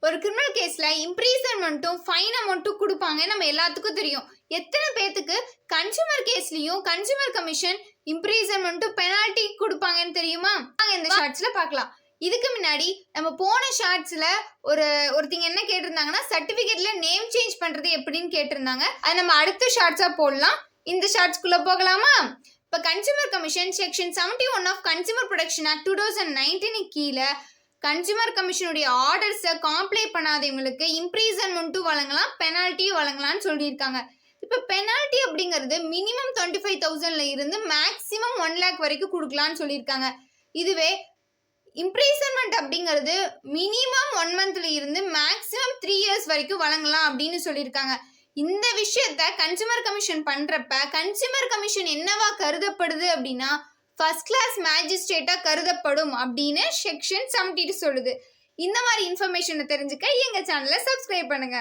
ஒரு கிரிமினல் கேஸ்ல இம்ப்ரீசன்மெண்ட்டும் ஃபைன் அமௌண்ட்டும் கொடுப்பாங்க நம்ம எல்லாத்துக்கும் தெரியும். எத்தனை பேத்துக்கு கன்சூமர் கேஸ்லயும் கன்சூமர் கமிஷன் இம்ப்ரீசன்மெண்ட்டும் பெனால்ட்டி கொடுப்பாங்கன்னு தெரியுமா? இந்த ஷார்ட்ஸ்ல பார்க்கலாம். இதுக்கு முன்னாடி நம்ம போன ஷார்ட்ஸ்ல ஒருத்தங்க என்ன கேட்டிருந்தாங்கன்னா சர்டிபிகேட்ல நேம் சேஞ்ச் பண்றது எப்படின்னு கேட்டிருந்தாங்க. அது நம்ம அடுத்த ஷார்ட்ஸா போடலாம். இந்த ஷார்ட்ஸ்குள்ள போகலாமா? இப்போ consumer commission section 71 of consumer protection act 2019 கீழே கன்சூமர் கமிஷனுடைய ஆர்டர்ஸை காம்ப்ளை பண்ணாதவங்களுக்கு இம்ப்ரீசன்மெண்ட்டும் வழங்கலாம், பெனால்ட்டியும் வழங்கலாம்னு சொல்லியிருக்காங்க. இப்போ பெனால்ட்டி அப்படிங்கிறது மினிமம் 25,000ல இருந்து மேக்ஸிமம் 1 lakh வரைக்கும் கொடுக்கலான்னு சொல்லியிருக்காங்க. இதுவே இம்ப்ரீசன்மெண்ட் அப்படிங்கிறது மினிமம் 1 monthல இருந்து மேக்ஸிமம் 3 years வரைக்கும் வழங்கலாம் அப்படின்னு சொல்லியிருக்காங்க. இந்த விஷயத்த கன்சூமர் கமிஷன் பண்றப்ப கன்சூமர் கமிஷன் என்னவா கருதப்படுது அப்படின்னா ஃபர்ஸ்ட் கிளாஸ் மேஜிஸ்ட்ரேட்டா கருதப்படும் அப்படின்னு செக்ஷன் 72 சொல்லுது. இந்த மாதிரி இன்ஃபர்மேஷனை தெரிஞ்சுக்க எங்க சேனலை சப்ஸ்கிரைப் பண்ணுங்க.